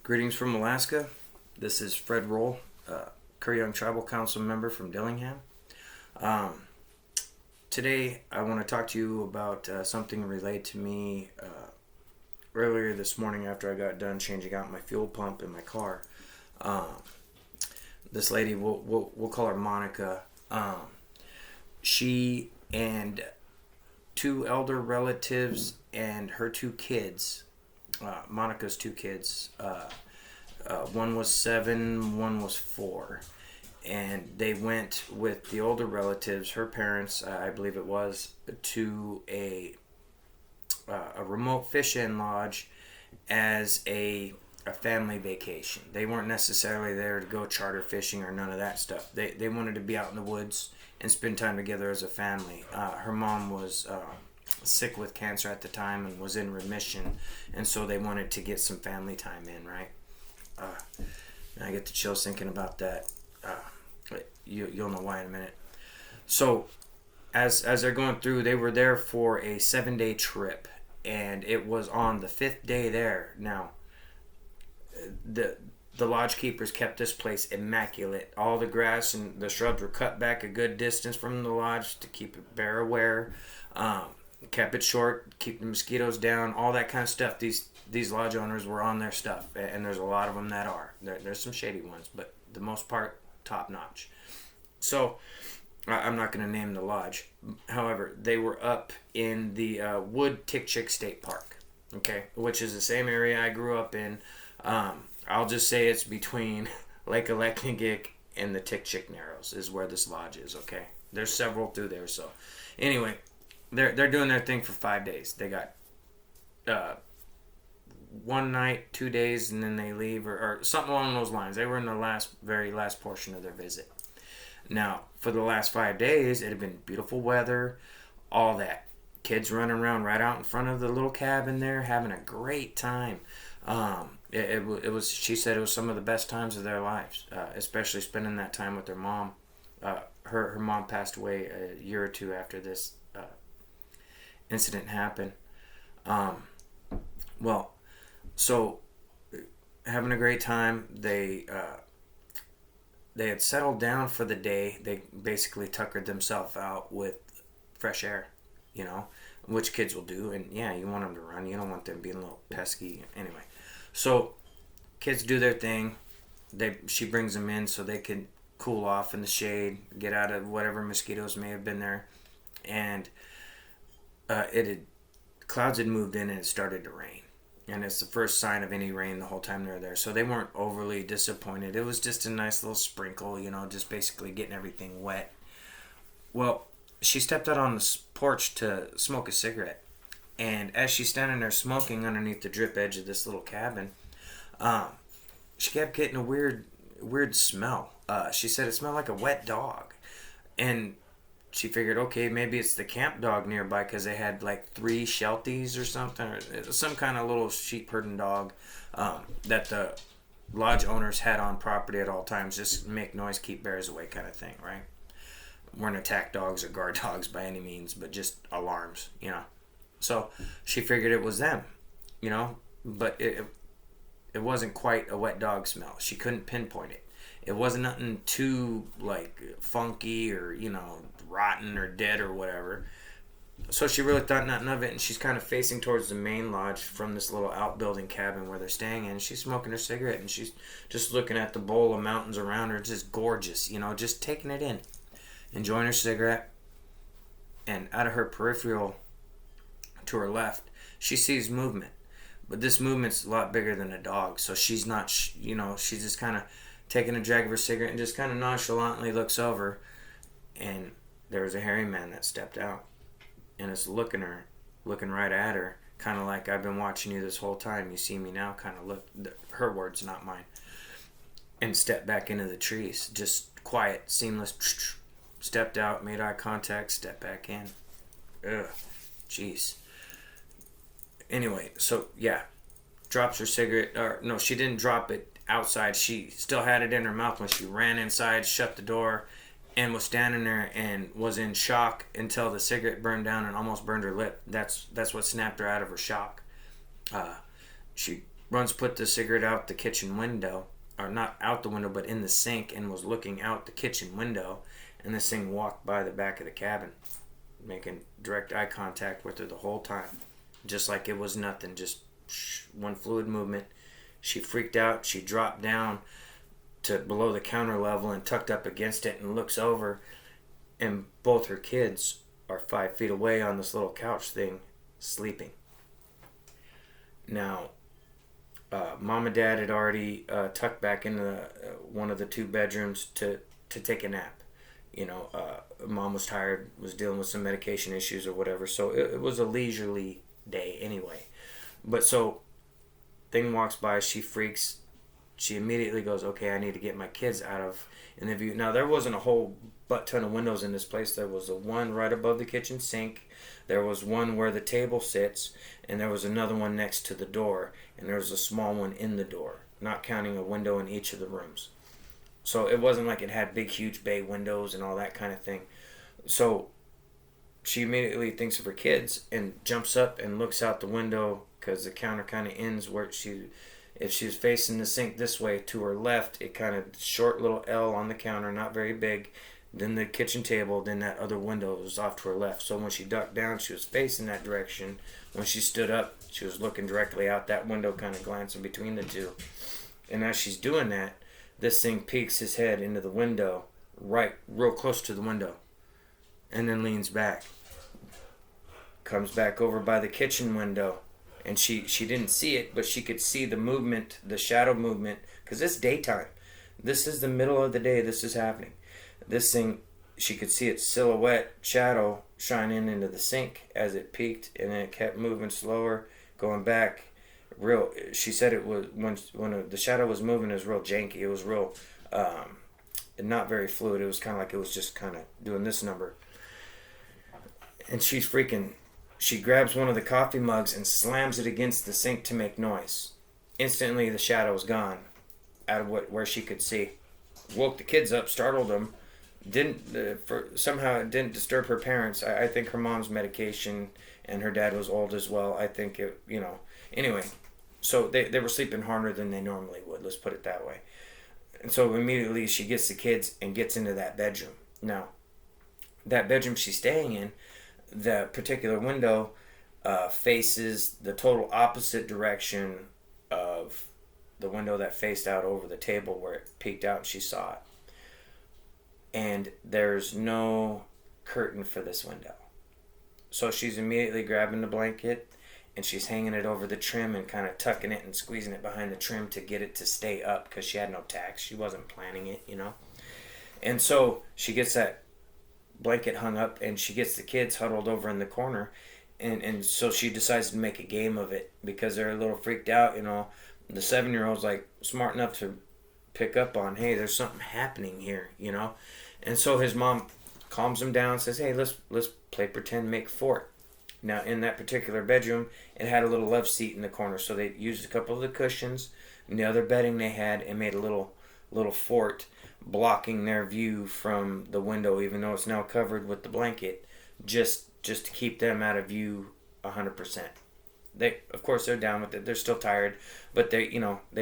Greetings from Alaska. This is Fred Roll, Kerr Young Tribal Council member from Dillingham. Um, Today, I want to talk to you about something relayed to me earlier this morning after I got done changing out my fuel pump in my car. Um, this lady, we'll call her Monica. She and two elder relatives and her two kids, Monica's two kids. One was 7, one was 4. And they went with the older relatives, her parents, I believe it was, to a remote fish-in lodge as a family vacation. They weren't necessarily there to go charter fishing or none of that stuff. They wanted to be out in the woods and spend time together as a family. Her mom was sick with cancer at the time and was in remission, and so they wanted to get some family time in, right? And I get the chills thinking about that. You'll know why in a minute. So, as they're going through, they were there for a 7-day trip, and it was on the 5th day there. Now, the lodge keepers kept this place immaculate. All the grass and the shrubs were cut back a good distance from the lodge to keep it bear aware. Kept it short, keep the mosquitoes down, all that kind of stuff. These lodge owners were on their stuff, and there's a lot of them that are. There's some shady ones, but the most part, top notch. So, I'm not going to name the lodge. However, they were up in the Wood-Tikchik State Park, okay, which is the same area I grew up in. I'll just say it's between Lake Aleknagik and the Tikchik Narrows is where this lodge is, okay? There's several through there, so. Anyway, they're doing their thing for 5 days. They got 1 night, 2 days, and then they leave, or something along those lines. They were in the very last portion of their visit. Now, for the last 5 days, it had been beautiful weather, all that. Kids running around right out in front of the little cabin there, having a great time. It was. She said it was some of the best times of their lives, especially spending that time with their mom. Her mom passed away a year or two after this incident happened. So having a great time. They had settled down for the day. They basically tuckered themselves out with fresh air, which kids will do. And yeah, you want them to run. You don't want them being a little pesky. Anyway, so kids do their thing. She brings them in so they can cool off in the shade, get out of whatever mosquitoes may have been there. And clouds had moved in and it started to rain. And it's the first sign of any rain the whole time they were there. So they weren't overly disappointed. It was just a nice little sprinkle, just basically getting everything wet. Well, she stepped out on the porch to smoke a cigarette. And as she's standing there smoking underneath the drip edge of this little cabin, she kept getting a weird smell. She said it smelled like a wet dog. And she figured, okay, maybe it's the camp dog nearby because they had like 3 Shelties or something, or some kind of little sheep herding dog that the lodge owners had on property at all times, just make noise, keep bears away kind of thing, right? Weren't attack dogs or guard dogs by any means, but just alarms, So she figured it was them, but it wasn't quite a wet dog smell. She couldn't pinpoint it. It wasn't nothing too like funky or rotten or dead or whatever. So she really thought nothing of it, and she's kind of facing towards the main lodge from this little outbuilding cabin where they're staying in. She's smoking her cigarette, and she's just looking at the bowl of mountains around her. It's just gorgeous, just taking it in, enjoying her cigarette. And out of her peripheral to her left, she sees movement. But this movement's a lot bigger than a dog, so she's not, she's just kind of taking a drag of her cigarette and just kind of nonchalantly looks over, and there was a hairy man that stepped out and is looking right at her, kind of like, I've been watching you this whole time, you see me now, kind of look, her words, not mine, and stepped back into the trees, just quiet, seamless, stepped out, made eye contact, stepped back in. Ugh, jeez. Anyway, so yeah, drops her cigarette, or no, she didn't drop it outside, she still had it in her mouth when she ran inside, shut the door, and was standing there and was in shock until the cigarette burned down and almost burned her lip. That's what snapped her out of her shock. She runs, put the cigarette out the kitchen window, or not out the window, but in the sink, and was looking out the kitchen window, and this thing walked by the back of the cabin, making direct eye contact with her the whole time, just like it was nothing, just one fluid movement. She freaked out. She dropped down to below the counter level and tucked up against it and looks over, and both her kids are 5 feet away on this little couch thing, sleeping. Now, mom and dad had already tucked back into one of the 2 bedrooms to take a nap. Mom was tired, was dealing with some medication issues or whatever, so it was a leisurely day anyway. But so, thing walks by, she freaks. She immediately goes, okay, I need to get my kids out of in the view. Now, there wasn't a whole butt ton of windows in this place. There was one right above the kitchen sink. There was one where the table sits, and there was another one next to the door, and there was a small one in the door, not counting a window in each of the rooms. So it wasn't like it had big, huge bay windows and all that kind of thing. So she immediately thinks of her kids and jumps up and looks out the window, because the counter kind of ends where if she was facing the sink this way to her left, it kind of short little L on the counter, not very big. Then the kitchen table, then that other window was off to her left. So when she ducked down, she was facing that direction. When she stood up, she was looking directly out that window, kind of glancing between the two. And as she's doing that, this thing peeks his head into the window, right, real close to the window, and then leans back. Comes back over by the kitchen window, and she didn't see it, but she could see the movement, the shadow movement, because it's daytime. This is the middle of the day this is happening. This thing, she could see its silhouette shadow shining into the sink as it peaked, and then it kept moving slower, going back. She said it was, when the shadow was moving, it was real janky. It was real, not very fluid. It was kind of like it was just kind of doing this number. And she's freaking. She grabs one of the coffee mugs and slams it against the sink to make noise. Instantly, the shadow was gone, out of where she could see. Woke the kids up, startled them. Somehow it didn't disturb her parents. I think her mom's medication, and her dad was old as well. I think Anyway, so they were sleeping harder than they normally would. Let's put it that way. And so immediately she gets the kids and gets into that bedroom. Now, that bedroom she's staying in, the particular window faces the total opposite direction of the window that faced out over the table where it peeked out and she saw it. And there's no curtain for this window. So she's immediately grabbing the blanket and she's hanging it over the trim and kind of tucking it and squeezing it behind the trim to get it to stay up, because she had no tacks. She wasn't planning it, And so she gets that blanket hung up and she gets the kids huddled over in the corner, and so she decides to make a game of it because they're a little freaked out. The 7-year-old's like smart enough to pick up on, hey, there's something happening here, and so his mom calms him down, says, hey, let's play pretend, make fort. Now, in that particular bedroom, it had a little love seat in the corner, so they used a couple of the cushions and the other bedding they had and made a little fort blocking their view from the window, even though it's now covered with the blanket, just to keep them out of view 100%. Of course, they're down with it. They're still tired, but they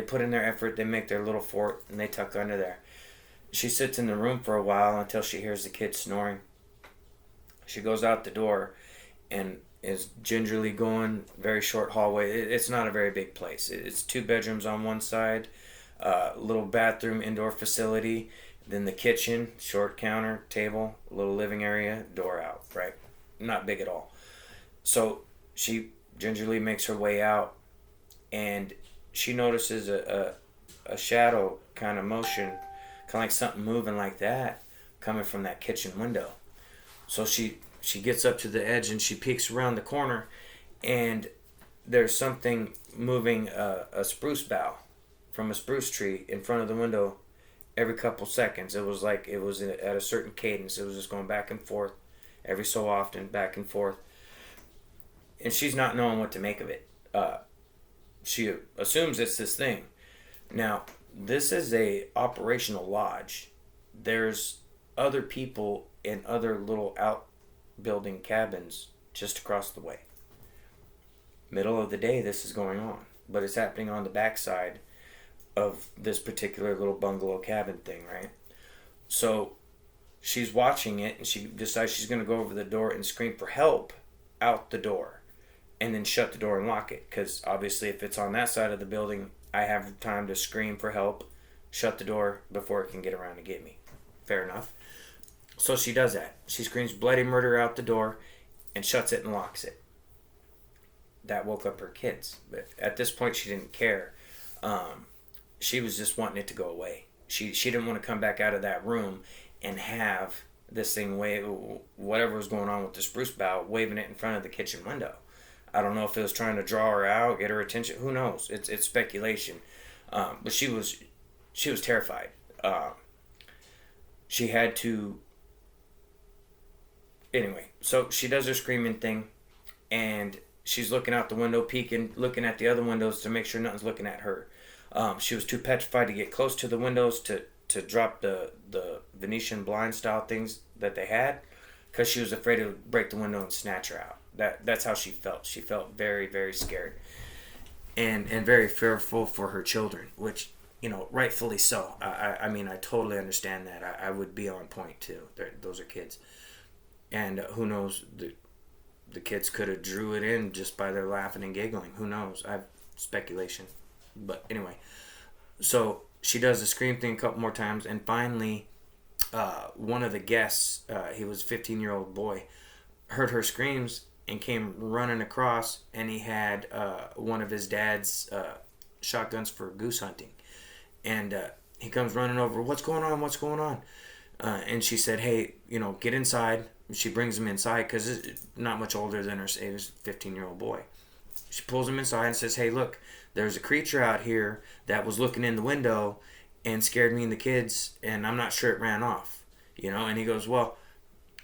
put in their effort. They make their little fort and they tuck under there. She sits in the room for a while until she hears the kids snoring. She goes out the door and is gingerly going, very short hallway. It's not a very big place. It's 2 bedrooms on one side, little bathroom, indoor facility, then the kitchen, short counter, table, little living area, door out, right? Not big at all. So she gingerly makes her way out, and she notices a shadow kind of motion, kind of like something moving like that, coming from that kitchen window. So she gets up to the edge and she peeks around the corner, and there's something moving a spruce bough from a spruce tree in front of the window every couple seconds. It was like it was at a certain cadence. It was just going back and forth every so often, back and forth. And she's not knowing what to make of it. She assumes it's this thing. Now, this is a operational lodge. There's other people in other little outbuilding cabins just across the way. Middle of the day, this is going on. but it's happening on the backside of this particular little bungalow cabin thing, right? So she's watching it, and she decides she's going to go over the door and scream for help out the door, and then shut the door and lock it, because obviously if it's on that side of the building, I have time to scream for help, shut the door before it can get around to get me. Fair enough. So she does that. She screams bloody murder out the door and shuts it and locks it. That woke up her kids, but at this point she didn't care. She was just wanting it to go away. She didn't want to come back out of that room and have this thing wave, whatever was going on with the spruce bough, waving it in front of the kitchen window. I don't know if it was trying to draw her out, get her attention. Who knows? It's speculation. But she was terrified. She had to. Anyway, so she does her screaming thing, and she's looking out the window, peeking, looking at the other windows to make sure nothing's looking at her. She was too petrified to get close to the windows to drop the Venetian blind style things that they had, because she was afraid it would break the window and snatch her out. That's how she felt. She felt very, very scared, and very fearful for her children, which, rightfully so. I mean, I totally understand that. I would be on point too. Those are kids, and who knows, the kids could have drew it in just by their laughing and giggling. Who knows? I have speculation. But anyway, so she does the scream thing a couple more times, and finally, one of the guests, he was a 15-year-old boy, heard her screams and came running across, and he had one of his dad's shotguns for goose hunting. And he comes running over, what's going on? And she said, hey, get inside. She brings him inside, because it's not much older than her. It was a 15-year-old boy. She pulls him inside and says, hey, look, there's a creature out here that was looking in the window and scared me and the kids, and I'm not sure it ran off. And he goes, well,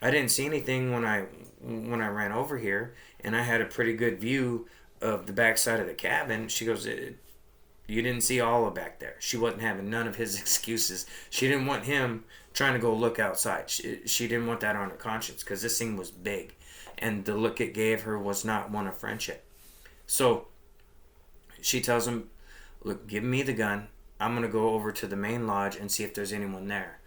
I didn't see anything when I ran over here, and I had a pretty good view of the backside of the cabin. She goes, you didn't see all of back there. She wasn't having none of his excuses. She didn't want him trying to go look outside. She didn't want that on her conscience, because this thing was big, and the look it gave her was not one of friendship. So she tells him, look, give me the gun. I'm going to go over to the main lodge and see if there's anyone there.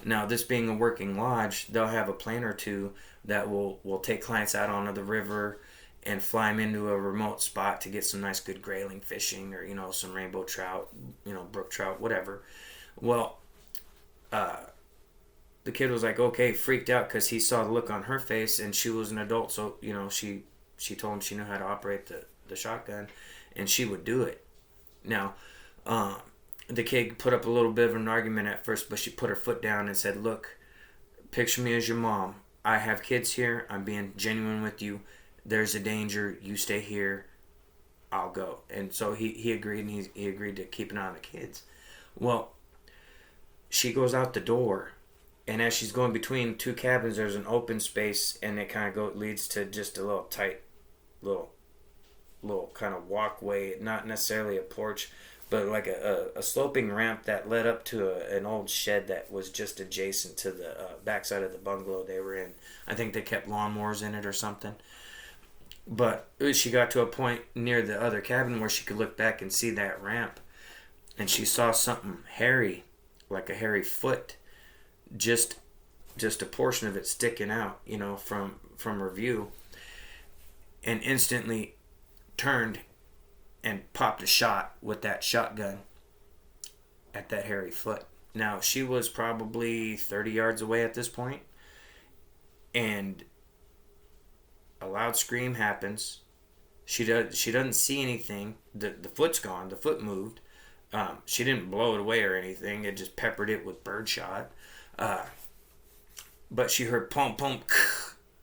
Now, this being a working lodge, they'll have a plane or two that will take clients out onto the river and fly them into a remote spot to get some nice good grayling fishing, or, some rainbow trout, brook trout, whatever. Well, the kid was like, okay, freaked out, because he saw the look on her face, and she was an adult, so, she told him she knew how to operate the shotgun, and she would do it. Now, the kid put up a little bit of an argument at first, but she put her foot down and said, look, picture me as your mom. I have kids here. I'm being genuine with you. There's a danger. You stay here. I'll go. And so he agreed, and he agreed to keep an eye on the kids. Well, she goes out the door, and as she's going between two cabins, there's an open space, and it kind of leads to just a little tight little kind of walkway, not necessarily a porch, but like a sloping ramp that led up to an old shed that was just adjacent to the backside of the bungalow they were in. I think they kept lawnmowers in it or something. But she got to a point near the other cabin where she could look back and see that ramp, and she saw something hairy, like a hairy foot, just a portion of it sticking out, from her view, and instantly turned and popped a shot with that shotgun at that hairy foot. Now, she was probably 30 yards away at this point, and a loud scream happens. She doesn't see anything. The foot's gone. The foot moved. She didn't blow it away or anything. It just peppered it with birdshot. But she heard pump,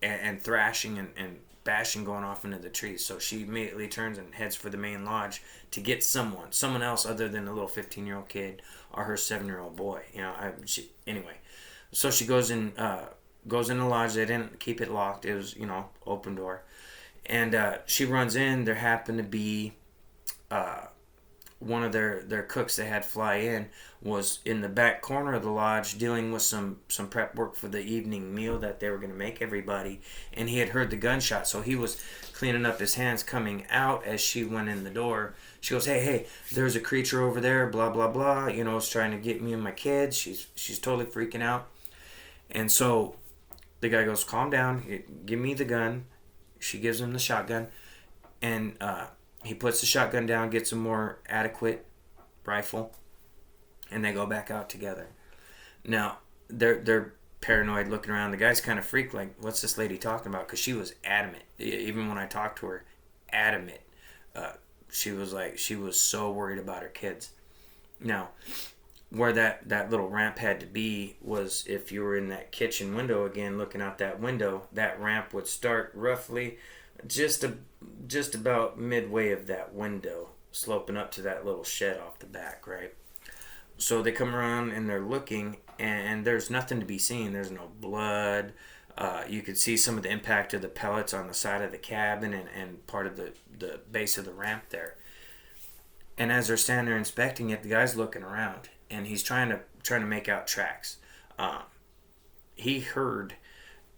and thrashing and bashing going off into the trees. So she immediately turns and heads for the main lodge to get someone else other than the little 15-year-old kid or her 7-year-old boy. Anyway, so she goes in the lodge. They didn't keep it locked. It was, open door. And she runs in. There happened to be one of their cooks they had fly in was in the back corner of the lodge dealing with some prep work for the evening meal that they were going to make everybody, and he had heard the gunshot, so he was cleaning up his hands coming out as she went in the door She goes, hey, there's a creature over there, blah, blah, blah. You know, it's trying to get me and my kids. She's totally freaking out. And so the guy goes, calm down. Give me the gun. She gives him the shotgun. And he puts the shotgun down, gets a more adequate rifle. And they go back out together. Now, they're paranoid looking around. The guy's kind of freaked, like, what's this lady talking about? Because she was adamant. Even when I talked to her, adamant. She was so worried about her kids. Now, where that little ramp had to be was if you were in that kitchen window again, looking out that window, that ramp would start roughly just about midway of that window, sloping up to that little shed off the back, right? So they come around and they're looking, and there's nothing to be seen. There's no blood. You could see some of the impact of the pellets on the side of the cabin and part of the base of the ramp there. And as they're standing there inspecting it, the guy's looking around, and he's trying to make out tracks. He heard,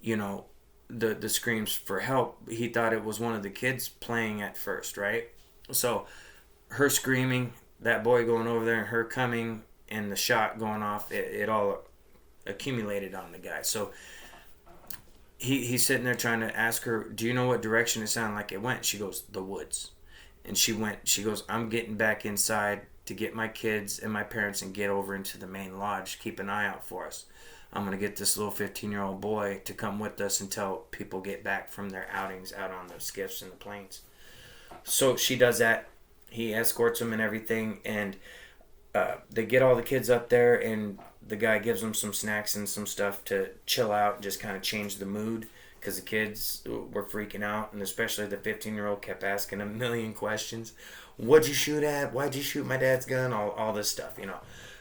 the screams for help. He thought it was one of the kids playing at first, right? So her screaming, that boy going over there, and her coming, and the shot going off, it all accumulated on the guy. So he's sitting there trying to ask her, do you know what direction it sounded like it went? She goes, the woods. And she goes, I'm getting back inside to get my kids and my parents and get over into the main lodge. Keep an eye out for us. I'm going to get this little 15-year-old boy to come with us until people get back from their outings out on the skiffs and the planes. So she does that. He escorts them and everything, and they get all the kids up there, and the guy gives them some snacks and some stuff to chill out, just kind of change the mood, because the kids were freaking out, and especially the 15-year-old kept asking a million questions. What'd you shoot at? Why'd you shoot my dad's gun? All this stuff,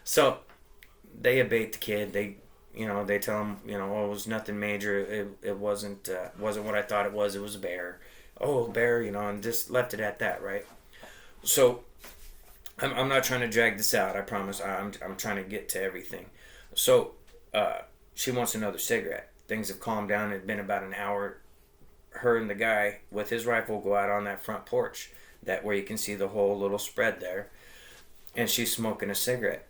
So they abate the kid. They tell him, it was nothing major. It wasn't what I thought it was. It was a bear. Oh, bear, and just left it at that, right? So I'm not trying to drag this out. I promise. I'm trying to get to everything. So she wants another cigarette. Things have calmed down. It's been about an hour. Her and the guy with his rifle go out on that front porch, that where you can see the whole little spread there, and she's smoking a cigarette.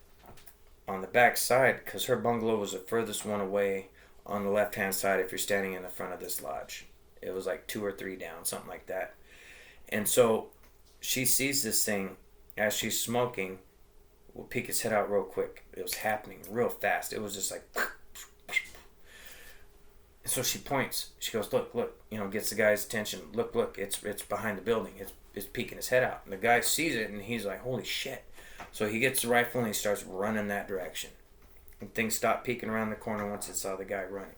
On the back side, because her bungalow was the furthest one away on the left-hand side if you're standing in the front of this lodge. It was like 2 or 3 down, something like that. And so she sees this thing as she's smoking. We'll peek his head out real quick. It was happening real fast. It was just like... And so she points. She goes, look, gets the guy's attention. Look, it's behind the building. It's peeking his head out. And the guy sees it, and he's like, holy shit. So he gets the rifle, and he starts running that direction. And things stop peeking around the corner once it saw the guy running.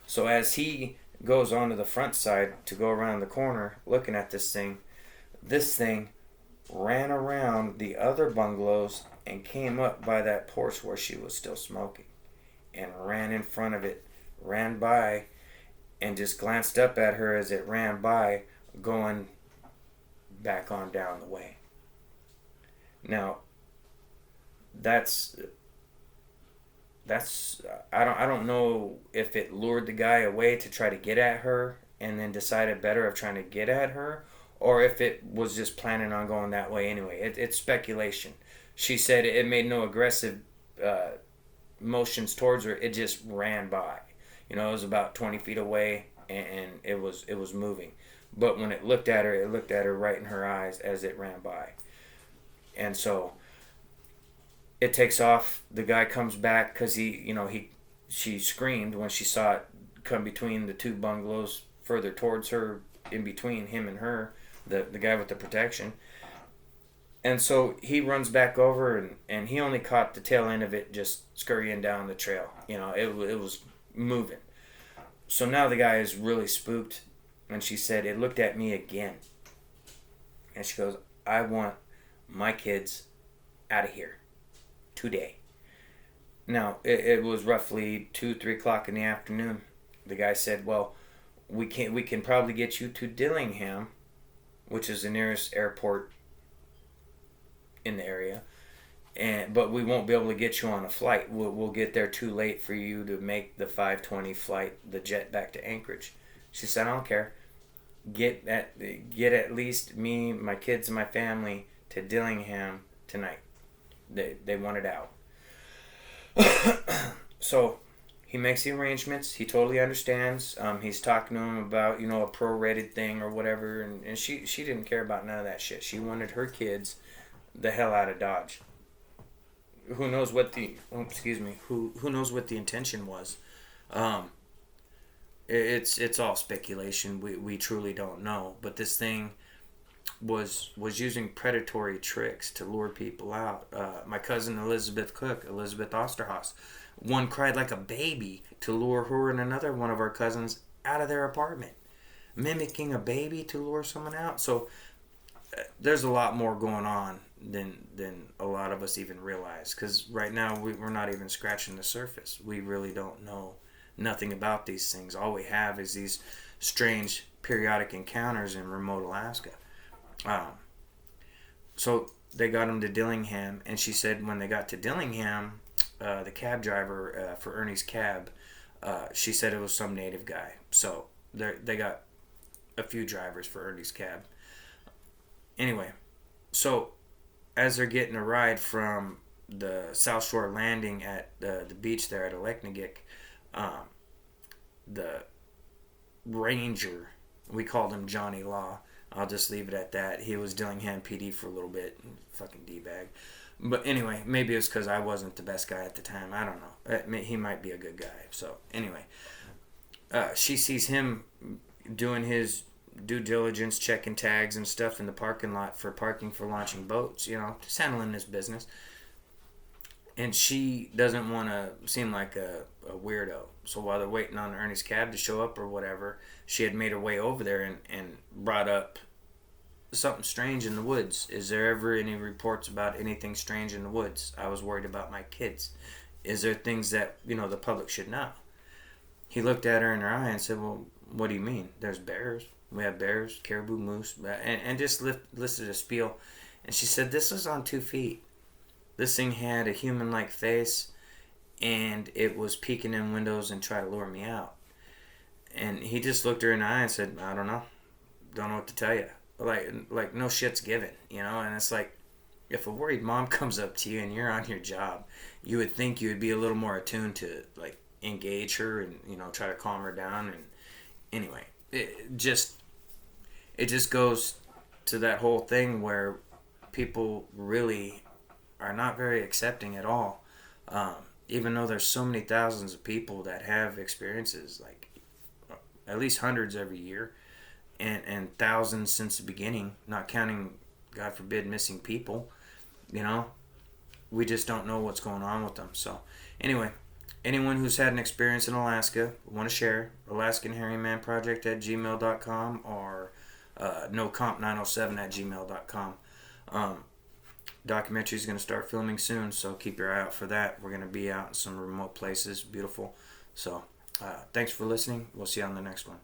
So as he goes onto the front side to go around the corner looking at this thing ran around the other bungalows and came up by that porch where she was still smoking and ran in front of it, ran by, and just glanced up at her as it ran by, going back on down the way. Now, that's I don't know if it lured the guy away to try to get at her and then decided better of trying to get at her, or if it was just planning on going that way anyway. It's speculation. She said it made no aggressive motions towards her. It just ran by. It was about 20 feet away, and it was moving. But when it looked at her right in her eyes as it ran by. And so it takes off. The guy comes back because she screamed when she saw it come between the 2 bungalows further towards her, in between him and her, the guy with the protection. And so he runs back over, and he only caught the tail end of it just scurrying down the trail. It was moving. So now the guy is really spooked, and she said, it looked at me again. And she goes, I want my kids out of here today. Now, it was roughly 2-3 o'clock in the afternoon. The guy said, well, we can probably get you to Dillingham, which is the nearest airport in the area, but we won't be able to get you on a flight. We'll get there too late for you to make the 5:20 flight, the jet back to Anchorage. She said, I don't care. Get at least me, my kids, and my family to Dillingham tonight. They want it out. So he makes the arrangements. He totally understands. He's talking to him about, a prorated thing or whatever, and she didn't care about none of that shit. She wanted her kids the hell out of Dodge. Who knows what the who knows what the intention was. It's all speculation. We truly don't know. But this thing was using predatory tricks to lure people out. My cousin Elizabeth Osterhaus, one cried like a baby to lure her and another one of our cousins out of their apartment, mimicking a baby to lure someone out. So there's a lot more going on than a lot of us even realize. Because right now we're not even scratching the surface. We really don't know nothing about these things. All we have is these strange periodic encounters in remote Alaska. So they got him to Dillingham, and she said when they got to Dillingham, the cab driver for Ernie's cab, she said it was some native guy. So they got a few drivers for Ernie's cab. Anyway, so as they're getting a ride from the South Shore landing at the beach there at Aleknagik, the ranger, we called him Johnny Law. I'll just leave it at that. He was Dillingham PD for a little bit. Fucking D-bag. But anyway, maybe it was because I wasn't the best guy at the time. I don't know. He might be a good guy. So anyway, she sees him doing his due diligence, checking tags and stuff in the parking lot for parking for launching boats. Just handling his business. And she doesn't want to seem like a weirdo. So while they're waiting on Ernie's cab to show up or whatever, she had made her way over there and brought up something strange in the woods. Is there ever any reports about anything strange in the woods? I was worried about my kids. Is there things that, the public should know? He looked at her in her eye and said, well, what do you mean? There's bears. We have bears, caribou, moose, and just listed a spiel. And she said, this was on 2 feet. This thing had a human-like face, and it was peeking in windows and trying to lure me out. And he just looked her in the eye and said, I don't know. Don't know what to tell you. Like no shit's given, And it's like, if a worried mom comes up to you and you're on your job, you would think you would be a little more attuned to, engage her and, try to calm her down. And anyway, it just goes to that whole thing where people really are not very accepting at all, even though there's so many thousands of people that have experiences, at least hundreds every year, and thousands since the beginning, not counting, God forbid, missing people. We just don't know what's going on with them. So anyway, anyone who's had an experience in Alaska, want to share, AlaskanHairymanProject@gmail.com or nocomp907@gmail.com. Documentary is going to start filming soon, so keep your eye out for that. We're going to be out in some remote places, beautiful. So thanks for listening. We'll see you on the next one.